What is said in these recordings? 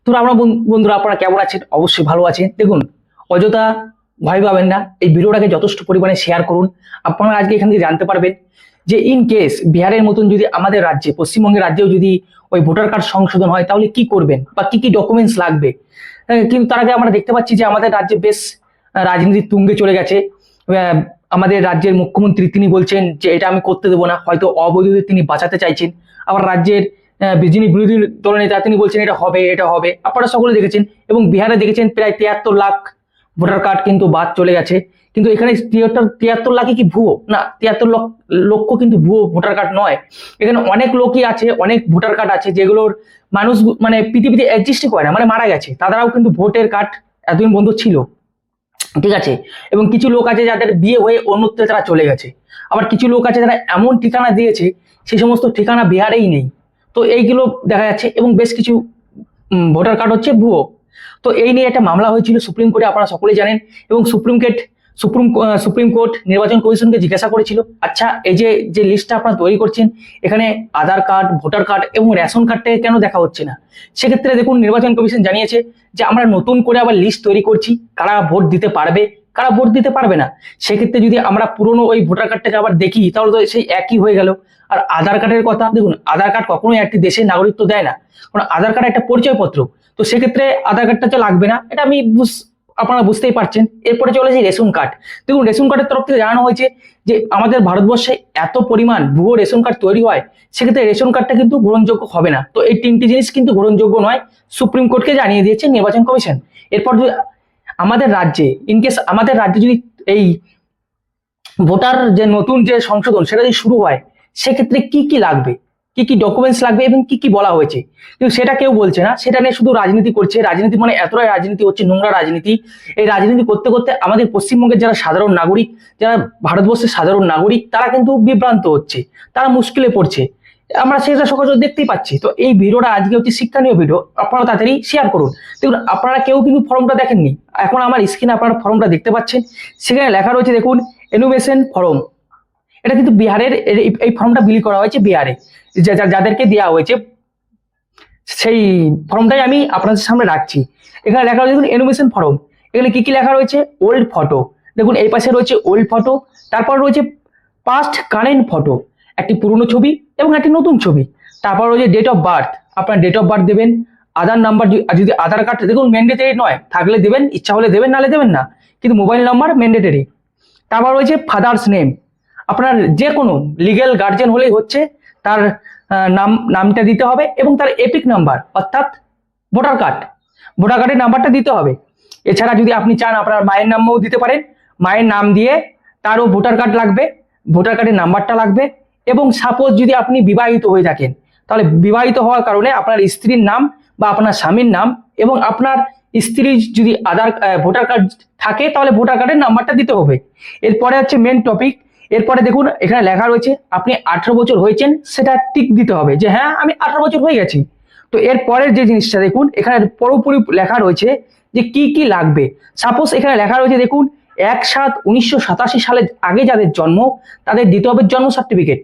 তো আমরা বন্ধুরা, আপনারা কেমন আছেন? অবশ্যই ভালো আছেন। দেখুন, অযথা ভয় পাবেন না, এই ভিডিওটাকে যথেষ্ট পরিমাণে শেয়ার করুন। আপনারা আজকে এখান থেকে জানতে পারবেন যে ইন কেস বিহারের মতন যদি আমাদের রাজ্যে, পশ্চিমবঙ্গের রাজ্যেও যদি ওই ভোটার কার্ড সংশোধন হয়, তাহলে কি করবেন বা কি কি ডকুমেন্টস লাগবে। কিন্তু তার আগে আমরা দেখতে পাচ্ছি যে আমাদের রাজ্যে বেশ রাজনীতির তুঙ্গে চলে গেছে। আহ, আমাদের রাজ্যের মুখ্যমন্ত্রী তিনি বলছেন যে এটা আমি করতে দেবো না, হয়তো অবৈধদের তিনি বাঁচাতে চাইছেন। আবার রাজ্যের যিনি বিরোধী দলনেতা তিনি বলছেন এটা হবে, এটা হবে। আপনারা সকলে দেখেছেন, এবং বিহারে দেখেছেন প্রায় 73 লাখ ভোটার কার্ড কিন্তু বাদ চলে গেছে। কিন্তু এখানে 73 লাখই কি ভুয়ো? না, 73 লক্ষ কিন্তু ভুয়ো ভোটার কার্ড নয়। এখানে অনেক লোকই আছে, অনেক ভোটার কার্ড আছে যেগুলোর মানুষ মানে পৃথিবীতে এক্সিস্টই করে না, মানে মারা গেছে, তারাও কিন্তু ভোটের কার্ড এতদিন বন্ধ ছিল। ঠিক আছে। এবং কিছু লোক আছে যাদের বিয়ে হয়ে অন্যত্র তারা চলে গেছে। আবার কিছু লোক আছে যারা এমন ঠিকানা দিয়েছে সেই সমস্ত ঠিকানা বিহারেই নেই। তো এইগুলো দেখা যাচ্ছে, এবং বেশ কিছু ভোটার কার্ড হচ্ছে ভুয়ো। তো এই নিয়ে একটা মামলা হয়েছিল সুপ্রিম কোর্টে, আপনারা সকলেই জানেন। এবং সুপ্রিম কোর্ট নির্বাচন কমিশনকে জিজ্ঞাসা করেছিল, আচ্ছা এই যে যে লিস্টটা আপনারা তৈরি করছেন, এখানে আধার কার্ড, ভোটার কার্ড এবং রেশন কার্ডটাকে কেন দেখা হচ্ছে না? সেক্ষেত্রে দেখুন, নির্বাচন কমিশন জানিয়েছে যে আমরা নতুন করে আবার লিস্ট তৈরি করছি, কারা ভোট দিতে পারবে, কারা ভোট দিতে পারবে না। সেক্ষেত্রে যদি আমরা পুরনো ওই ভোটার কার্ডটাকে আবার দেখি, তাহলে তো সেই একই হয়ে গেল। আর আধার কার্ডের কথা দেখুন, আধার কার্ড কখনোই একটি দেশের নাগরিকত্ব দেয় না, কারণ আধার কার্ড একটা পরিচয়পত্র। তো সেক্ষেত্রে আধার কার্ডটা তো লাগবে না, এটা আপনারা বুঝতেই পারছেন। এরপরে চলে যে রেশন কার্ড। দেখুন, রেশন কার্ডের তরফ থেকে জানানো হয়েছে যে আমাদের ভারতবর্ষে এত পরিমাণ ভুয়ো রেশন কার্ড তৈরি হয়, সেক্ষেত্রে রেশন কার্ডটা কিন্তু গ্রহণযোগ্য হবে না। তো এই তিনটি জিনিস কিন্তু গ্রহণযোগ্য নয়, সুপ্রিম কোর্টকে জানিয়ে দিয়েছে নির্বাচন কমিশন। এরপর আমাদের রাজ্যে ইনকেস আমাদের রাজ্যে যদি এই ভোটার যে নতুন যে সংশোধন সেটা যদি শুরু হয়, সেক্ষেত্রে কি কি লাগবে, কি কি ডকুমেন্টস লাগবে এবং কি কি বলা হয়েছে, কিন্তু সেটা কেউ বলছে না। সেটা নিয়ে শুধু রাজনীতি করছে। রাজনীতি মানে এতটাই রাজনীতি হচ্ছে, নোংরা রাজনীতি। এই রাজনীতি করতে করতে আমাদের পশ্চিমবঙ্গের যারা সাধারণ নাগরিক, যারা ভারতবর্ষের সাধারণ নাগরিক, তারা কিন্তু বিভ্রান্ত হচ্ছে, তারা মুশকিলে পড়ছে। আমরা সেটা সহজে দেখতেই পাচ্ছি। তো এই ভিডিওটা আজকে হচ্ছে শিক্ষণীয় ভিডিও, আপনারা তাড়াতাড়ি শেয়ার করুন। দেখুন, আপনারা কেউ কিন্তু ফর্মটা দেখেননি, এখন আমার স্ক্রিনে আপনারা ফর্মটা দেখতে পাচ্ছেন। সেখানে লেখা রয়েছে দেখুন, এনুমেশন ফর্ম। এটা কিন্তু বিহারের, এই ফর্মটা বিলি করা হয়েছে বিহারে, যাদেরকে দেওয়া হয়েছে। সেই ফর্মটাই আমি আপনাদের সামনে রাখছি। এখানে লেখা রয়েছে দেখুন, এনুমেশন ফর্ম। এখানে কি কি লেখা রয়েছে? ওল্ড ফটো, দেখুন এই পাশে রয়েছে ওল্ড ফটো। তারপর রয়েছে পাস্ট কারেন্ট ফটো, একটি পুরনো ছবি এবং একটি নতুন ছবি। তারপর রয়েছে ডেট অফ বার্থ, আপনার ডেট অফ বার্থ দেবেন। আধার নাম্বার, যদি আধার কার্ড দেখুন ম্যান্ডেটরি নয়, থাকলে দেবেন, ইচ্ছা হলে দেবেন, নাহলে দেবেন না, কিন্তু মোবাইল নাম্বার ম্যান্ডেটরি। তারপর রয়েছে ফাদার্স নেম, আপনার যে কোনো লিগ্যাল গার্জেন হলেই হচ্ছে, তার নামটা দিতে হবে, এবং তার এপিক নাম্বার অর্থাৎ ভোটার কার্ডের নাম্বারটা দিতে হবে। এছাড়া যদি আপনি চান আপনার মায়ের নামও দিতে পারেন, মায়ের নাম দিয়ে তারও ভোটার কার্ড লাগবে, ভোটার কার্ডের নাম্বারটা লাগবে। এবং সাপোজ যদি আপনি বিবাহিত হয়ে থাকেন, তাহলে বিবাহিত হওয়ার কারণে আপনার স্ত্রীর নাম বা আপনার স্বামীর নাম, এবং আপনার স্ত্রীর যদি ভোটার কার্ড থাকে, তাহলে ভোটার কার্ডের নাম্বারটা দিতে হবে। এরপরে হচ্ছে মেন টপিক। এরপরে দেখুন, এখানে লেখা রয়েছে আপনি 18 বছর হয়েছেন, সেটা টিক দিতে হবে যে হ্যাঁ আমি 18 বছর হয়ে গেছি। তো এর পরের যে জিনিসটা দেখুন, এখানে পুরোপুরি লেখা রয়েছে যে কি কি লাগবে। সাপোজ এখানে লেখা রয়েছে দেখুন, 1/7/1987 সালে আগে যাদের জন্ম, তাদের দিতে হবে জন্ম সার্টিফিকেট,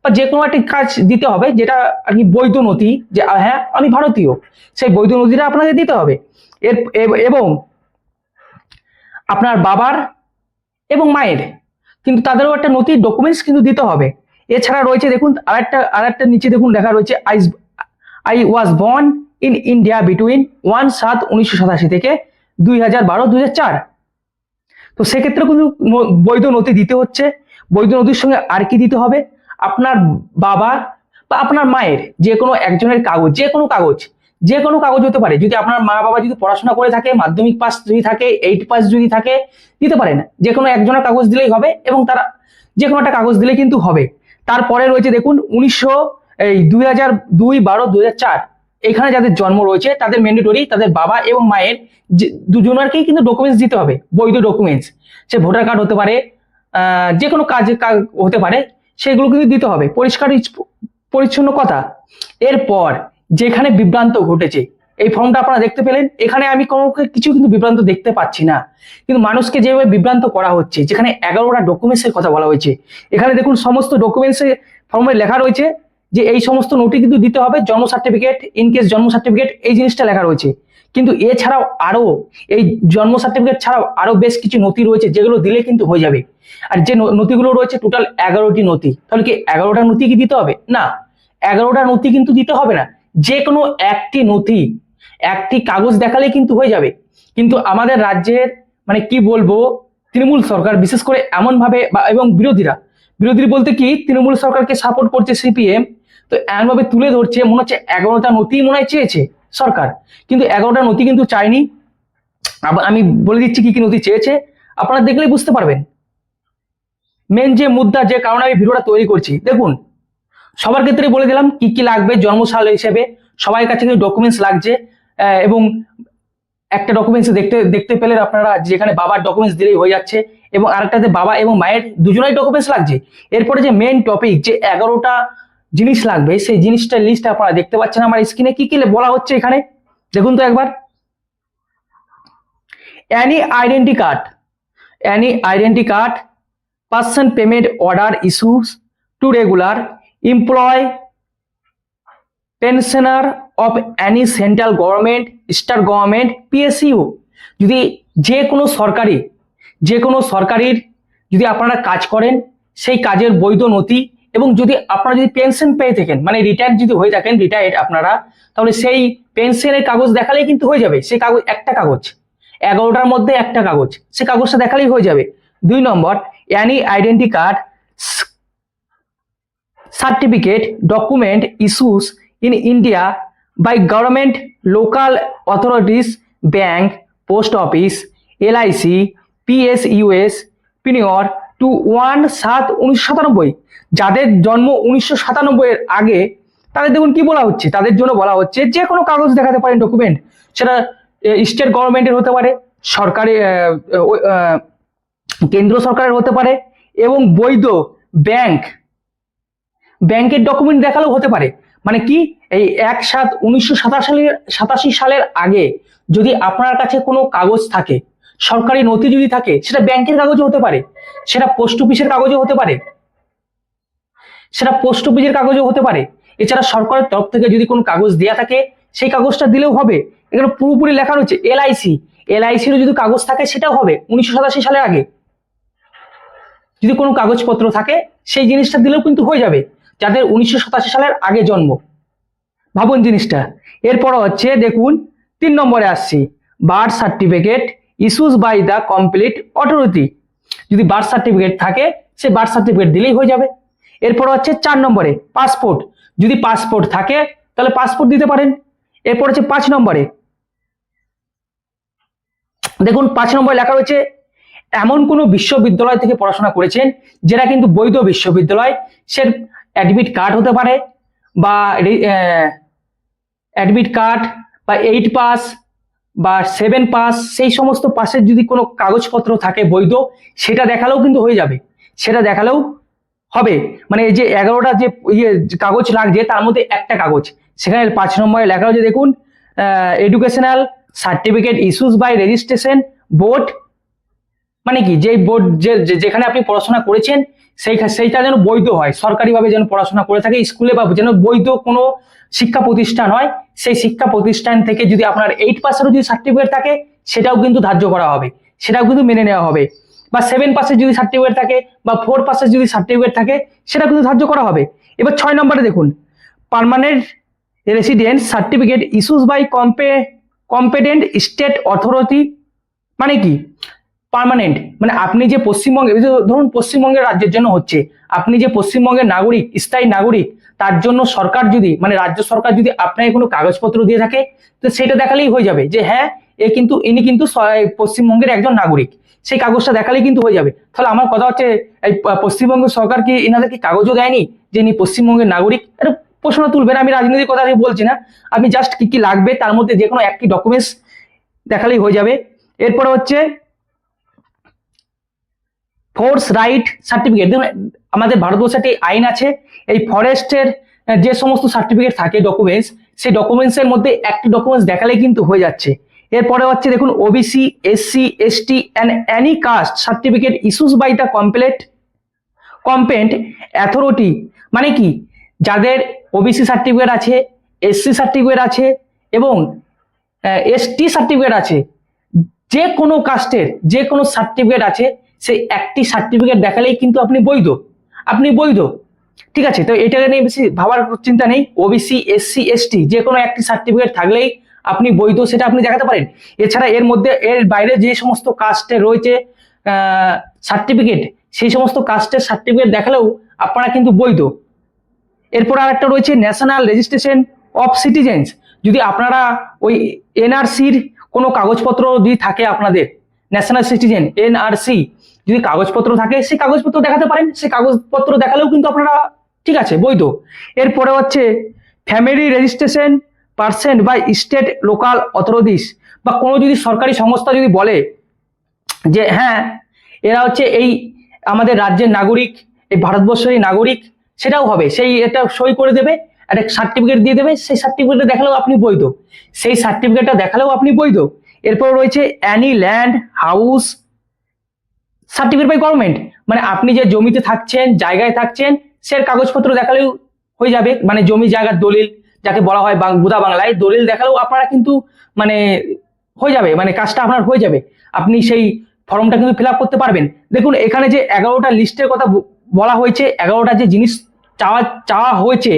বা যে কোনো একটি কাজ দিতে হবে যেটা আর কি বৈধ নথি, যে হ্যাঁ আমি ভারতীয়, সেই বৈধ নথিটা আপনাদের দিতে হবে। এবং আপনার বাবার এবং মায়ের কিন্তু তাদেরও একটা নথি, ডকুমেন্টস কিন্তু দিতে হবে। এছাড়া রয়েছে দেখুন আরেকটা নিচে দেখুন লেখা রয়েছে, I was born in India between 1/7/1987 থেকে 2012-2004। তো সেক্ষেত্রে কিন্তু বৈধ নথি দিতে হচ্ছে। বৈধ নথির সঙ্গে আর কি দিতে হবে? আপনার বাবা বা আপনার মায়ের যে কোনো একজনের কাগজ, যে কোনো কাগজ হতে পারে। যদি আপনার মা বাবা যদি পড়াশোনা করে থাকে, মাধ্যমিক পাস যদি থাকে, 8 পাস যদি থাকে, দিতে পারেন। যে কোনো একজনের কাগজ দিলেই হবে, এবং তারা যে কোনো একটা কাগজ দিলে কিন্তু হবে। তারপরে রয়েছে দেখুন 2012-2004, এখানে যাদের জন্ম রয়েছে তাদের ম্যান্ডেটরি, তাদের বাবা এবং মায়ের দুজনেরকেই কিন্তু ডকুমেন্টস দিতে হবে, বৈধ ডকুমেন্টস। সে ভোটার কার্ড হতে পারে, যে কোনো কাজ হতে পারে, সেগুলো কিন্তু দিতে হবে। পরিষ্কার পরিচ্ছন্ন কথা। এরপর যেখানে বিভ্রান্ত ঘটেছে, এই ফর্মটা আপনারা দেখতে পেলেন, এখানে আমি কোনো কিছু কিন্তু বিভ্রান্ত দেখতে পাচ্ছি না। কিন্তু মানুষকে যেভাবে বিভ্রান্ত করা হচ্ছে, যেখানে 11টা ডকুমেন্টসের কথা বলা হয়েছে, এখানে দেখুন সমস্ত ডকুমেন্টসে ফর্মে লেখা রয়েছে যে এই সমস্ত নথি কিন্তু দিতে হবে, জন্ম সার্টিফিকেট, ইনকেস জন্ম সার্টিফিকেট, এই জিনিসটা লেখা রয়েছে। কিন্তু এছাড়াও আরো এই জন্ম সার্টিফিকেট ছাড়াও আরো বেশ কিছু নথি রয়েছে যেগুলো দিলে কিন্তু হয়ে যাবে। আর যে নথিগুলো রয়েছে টোটাল 11টি নথি। তাহলে কি 11টা নথি কি দিতে হবে? না, 11টা নথি কিন্তু দিতে হবে না, যে কোনো একটি নথি, একটি কাগজ দেখালে কিন্তু হয়ে যাবে। কিন্তু আমাদের রাজ্যের মানে কি বলবো, তৃণমূল সরকার বিশেষ করে এমন ভাবে এবং বিরোধী বলতে কি তৃণমূল সরকারকে সাপোর্ট করছে সিপিএম, তো এমন ভাবে তুলে ধরছে মনে হচ্ছে 11টা নথি মনে হয় চেয়েছে সরকার, কিন্তু 11টা নথি কিন্তু চাইনি। আবার আমি বলে দিচ্ছি কি কি নথি চেয়েছে, আপনারা দেখলেই বুঝতে পারবেন। মেন যে মুদ্রা, যে কারণে আমি ভিডিওটা তৈরি করছি, দেখুন সবার ক্ষেত্রে বলে দিলাম কি কি লাগবে জন্মসাল হিসেবে, সবার কাছে কিন্তু ডকুমেন্টস লাগছে। এবং একটা ডকুমেন্টস দেখতে পেলে আপনারা যেখানে বাবার ডকুমেন্টস দিলেই হয়ে যাচ্ছে, এবং আরেকটাতে বাবা এবং মায়ের দুজনেই ডকুমেন্টস লাগছে। এরপরে যে মেন টপিক, যে 11টা জিনিস লাগবে, সেই জিনিসটার লিস্ট আপনারা দেখতে পাচ্ছেন আমার স্ক্রিনে। কি কি বলা হচ্ছে এখানে দেখুন তো একবার। any identity card, person payment order issues to regular employee, pensioner of any central government, state government, PSU, যদি যে কোনো সরকারির যদি আপনারা কাজ করেন, সেই কাজের বৈধ নথি, এবং যদি আপনারা যদি পেনশন পেয়ে থাকেন, মানে রিটায়ার্ড যদি হয়ে থাকেন, রিটায়ার্ড আপনারা, তাহলে সেই পেনশনের কাগজ দেখালেই কিন্তু হয়ে যাবে। সেই কাগজ, একটা কাগজ, 11টার মধ্যে একটা কাগজ, সে কাগজটা দেখালেই হয়ে যাবে। 2 নম্বর, any identity card, certificate, document issues in India by government, local authorities, bank, post office, LIC, PSUS, PNR to 1/7/1997, যাদের জন্ম 1997 এর আগে, তাদের দেখুন কি বলা হচ্ছে, তাদের জন্য বলা হচ্ছে যে কোনো কাগজ দেখাতে পারেন ডকুমেন্ট, সেটা স্টেট গভর্নমেন্টের হতে পারে, সরকারি কেন্দ্র সরকারের হতে পারে, এবং বৈধ ব্যাংকের ডকুমেন্ট দেখালেও হতে পারে। মানে কি, এই 1/7/1987 সালের আগে যদি আপনার কাছে কোনো কাগজ থাকে, সরকারি নথি যদি থাকে, সেটা ব্যাংকের কাগজও হতে পারে, সেটা পোস্ট অফিসের কাগজও হতে পারে, এছাড়া সরকারের তরফ থেকে যদি কোনো কাগজ দেয়া থাকে, সেই কাগজটা দিলেও হবে। এখানে পুরোপুরি লেখা রয়েছে এলআইসিরও যদি কাগজ থাকে সেটাও হবে 1987 সালের আগে। যদি কোনো কাগজপত্র থাকে, সেই জিনিসটা দিলেও কিন্তু হয়ে যাবে যাদের 1987 সালের আগে জন্ম। ভাবুন জিনিসটা। এরপর হচ্ছে দেখুন 3 নম্বরে আসছি, birth certificate issues by the complete authority, যদি বার্থ সার্টিফিকেট থাকে, সে বার্থ সার্টিফিকেট দিলেই হয়ে যাবে। এরপর হচ্ছে 4 নম্বরে পাসপোর্ট, যদি পাসপোর্ট থাকে তাহলে পাসপোর্ট দিতে পারেন। এরপর হচ্ছে 5 নম্বরে দেখুন 5 নম্বরে লেখা রয়েছে এমন কোনো বিশ্ববিদ্যালয় থেকে পড়াশোনা করেছেন যেটা কিন্তু বৈধ বিশ্ববিদ্যালয়, সে অ্যাডমিট কার্ড হতে পারে, বা অ্যাডমিট কার্ড, বা 8 পাস, বা 7 পাস, সেই সমস্ত পাসের যদি কোনো কাগজপত্র থাকে বৈধ, সেটা দেখালেও কিন্তু হয়ে যাবে, সেটা দেখালেও হবে। মানে এই যে 11টা যে কাগজ লাগছে, তার মধ্যে একটা কাগজ, সেখানে 5 নম্বরে লেখা হয়েছে দেখুন, educational certificate issues by registration board, মানে কি যে বোর্ড যেখানে আপনি পড়াশোনা করেছেন সেইটা যেন বৈধ হয়, সরকারিভাবে যেন পড়াশোনা করে থাকে স্কুলে, বা যেন বৈধ কোনো শিক্ষা প্রতিষ্ঠান হয়, সেই শিক্ষা প্রতিষ্ঠান থেকে যদি আপনার 8 পাসেরও যদি সার্টিফিকেট থাকে, সেটাও কিন্তু ধার্য করা হবে, সেটাও কিন্তু মেনে নেওয়া হবে। বা 7 পাসের যদি সার্টিফিকেট থাকে, বা 4 পাসের যদি সার্টিফিকেট থাকে, সেটা কিন্তু ধার্য করা হবে। এবার 6 নম্বরে দেখুন, permanent resident certificate issues by competent state authority, মানে কি পার্মানেন্ট, মানে আপনি যে পশ্চিমবঙ্গে, ধরুন পশ্চিমবঙ্গের রাজ্যের জন্য হচ্ছে, আপনি যে পশ্চিমবঙ্গের নাগরিক, স্থায়ী নাগরিক, তার জন্য সরকার যদি, মানে রাজ্য সরকার যদি আপনাকে কোনো কাগজপত্র দিয়ে থাকে, তো সেটা দেখালেই হয়ে যাবে যে হ্যাঁ ইনি কিন্তু পশ্চিমবঙ্গের একজন নাগরিক, সেই কাগজটা দেখালেই কিন্তু হয়ে যাবে। তাহলে আমার কথা হচ্ছে, এই পশ্চিমবঙ্গ সরকার কি এনাদের কি কাগজও দেয়নি যে ইনি পশ্চিমবঙ্গের নাগরিক? এটা প্রশ্ন তুলবেন, আমি রাজনীতির কথা বলছি না, আপনি জাস্ট কি কি লাগবে তার মধ্যে যে কোনো একটি ডকুমেন্টস দেখালেই হয়ে যাবে। এরপরে হচ্ছে ফরেস্ট রাইট সার্টিফিকেট, দেখুন আমাদের ভারতবর্ষে একটি আইন আছে, এই ফরেস্টের যে সমস্ত সার্টিফিকেট থাকে ডকুমেন্টস, সেই ডকুমেন্টসের মধ্যে একটি ডকুমেন্টস দেখালেই কিন্তু হয়ে যাচ্ছে। এরপরে হচ্ছে দেখুন OBC, SC, ST and any caste certificate issues by the competent authority, মানে কি যাদের ওবিসি সার্টিফিকেট আছে, এসসি সার্টিফিকেট আছে এবং এসটি সার্টিফিকেট আছে, যে কোনো কাস্টের যে কোনো সার্টিফিকেট আছে, সেই একটি সার্টিফিকেট দেখালেই কিন্তু আপনি বৈধ, আপনি বৈধ। ঠিক আছে, তো এটাকে নিয়ে বেশি ভাবার চিন্তা নেই। ওবিসি, এসসি, এসটি যে কোনো একটি সার্টিফিকেট থাকলেই আপনি বৈধ, সেটা আপনি দেখাতে পারেন। এছাড়া এর মধ্যে এর বাইরে যে সমস্ত কাস্টে রয়েছে সার্টিফিকেট, সেই সমস্ত কাস্টের সার্টিফিকেট দেখালেও আপনারা কিন্তু বৈধ। এরপর আর একটা রয়েছে ন্যাশনাল রেজিস্ট্রেশন অফ সিটিজেন্স। যদি আপনারা ওই এনআরসির কোনো কাগজপত্র যদি থাকে, আপনাদের ন্যাশনাল সিটিজেন এনআরসি যদি কাগজপত্র থাকে, সেই কাগজপত্র দেখাতে পারেন। সেই কাগজপত্র দেখালেও কিন্তু আপনারা ঠিক আছে, বৈধ। এরপরে হচ্ছে ফ্যামিলি রেজিস্ট্রেশন পার্সেন্ট বা স্টেট লোকাল অথরিটিস, বা কোনো যদি সরকারি সংস্থা যদি বলে যে হ্যাঁ এরা হচ্ছে এই আমাদের রাজ্যের নাগরিক, এই ভারতবর্ষের নাগরিক, সেটাও হবে। সেই এটা সই করে দেবে, একটা সার্টিফিকেট দিয়ে দেবে, সেই সার্টিফিকেটটা দেখালেও আপনি বৈধ, সেই সার্টিফিকেটটা দেখালেও আপনি বৈধ। এরপর রয়েছে any land house certificate by government, মানে আপনি যে জমিতে থাকছেন, জায়গায় থাকছেন, সে কাগজপত্র দেখালেও হয়ে যাবে। মানে জমি জায়গার দলিল, যাকে বলা হয় বুদা বাংলায়, দলিল দেখালেও আপনারা কিন্তু মানে হয়ে যাবে, মানে কাজটা আপনার হয়ে যাবে। আপনি সেই ফর্মটা কিন্তু ফিল আপ করতে পারবেন। দেখুন এখানে যে 11টা লিস্টের কথা বলা হয়েছে, 11টা যে জিনিস চাওয়া হয়েছে,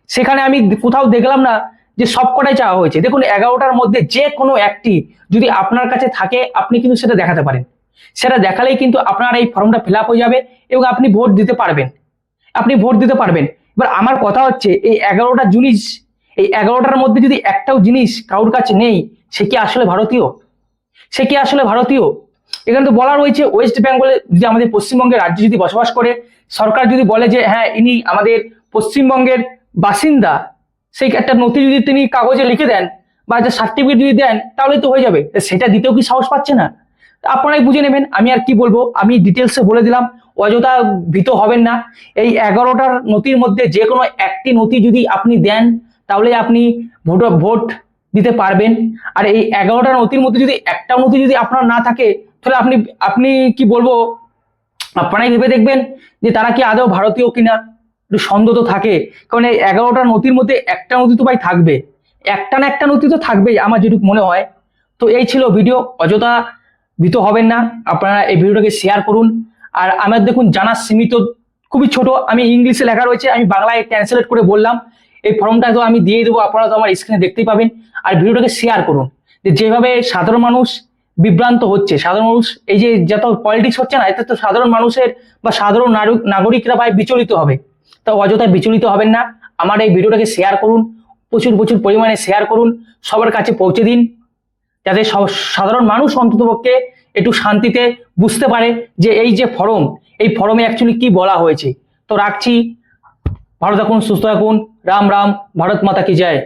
সেখানে আমি কোথাও দেখলাম না যে সবকটাই চাওয়া হয়েছে। দেখুন 11টার মধ্যে যে কোনো একটি যদি আপনার কাছে থাকে, আপনি কিন্তু সেটা দেখাতে পারেন। সেটা দেখালেই কিন্তু আপনার এই ফর্মটা ফিল আপ হয়ে যাবে এবং আপনি ভোট দিতে পারবেন, আপনি ভোট দিতে পারবেন। এবার আমার কথা হচ্ছে এই 11টা জিনিস, এই 11টার মধ্যে যদি একটাও জিনিস কারোর কাছে নেই, সে কি আসলে ভারতীয়? সে কি আসলে ভারতীয়? এখানে তো বলা রয়েছে ওয়েস্ট বেঙ্গলে, যদি আমাদের পশ্চিমবঙ্গের রাজ্যে যদি বসবাস করে, সরকার যদি বলে যে হ্যাঁ ইনি আমাদের পশ্চিমবঙ্গের বাসিন্দা, সেই একটা নথি যদি তিনি কাগজে লিখে দেন বা একটা সার্টিফিকেট যদি দেন, তাহলে তো হয়ে যাবে। সেটা দিতেও কি সাহস পাচ্ছে না? আপনারাই বুঝে নেবেন, আমি আর কি বলবো, আমি ডিটেলসে বলে দিলাম, অযথা ভীত হবেন না। এই 11টার নথির মধ্যে যে কোনো একটি নথি যদি আপনি দেন, তাহলে আপনি ভোট দিতে পারবেন। আর এই 11টা নথির মধ্যে যদি একটা নথি যদি আপনার না থাকে, তাহলে আপনি আপনি কি বলবো, আপনারাই ভেবে দেখবেন যে তারা কি আদৌ ভারতীয় কিনা। একটু সন্দেহ তো থাকে, কারণ এই 11টা নথির মধ্যে একটা নথি তো ভাই থাকবে, একটা না একটা নথি তো থাকবেই আমার যেটুকু মনে হয়। তো এই ছিল ভিডিও, অযথা ভীত হবেন না, আপনারা এই ভিডিওটাকে শেয়ার করুন। আর আমার দেখুন জানার সীমিত, খুবই ছোট, আমি ইংলিশে লেখা রয়েছে, আমি বাংলায় ট্রান্সলেট করে বললাম। এই ফর্মটা তো আমি দিয়ে দেবো, আপনারা তো আমার স্ক্রিনে দেখতেই পাবেন। আর ভিডিওটাকে শেয়ার করুন, যে যেভাবে সাধারণ মানুষ বিভ্রান্ত হচ্ছে, সাধারণ মানুষ এই যে যত পলিটিক্স হচ্ছে না, এতে তো সাধারণ মানুষের বা সাধারণ নাগরিকরা ভাই বিচলিত হবে। তো অযথা বিচলিত হবেন না, আমার এই ভিডিওটাকে শেয়ার করুন, প্রচুর প্রচুর পরিমাণে শেয়ার করুন, সবার কাছে পৌঁছে দিন, যাতে সাধারণ মানুষ অন্ততপক্ষে একটু শান্তিতে বুঝতে পারে যে এই যে ফর্ম, এই ফর্মে অ্যাকচুয়ালি কি বলা হয়েছে। তো রাখছি, ভালো থাকুন, সুস্থ থাকুন, রাম রাম, ভারত মাতা কি জয়।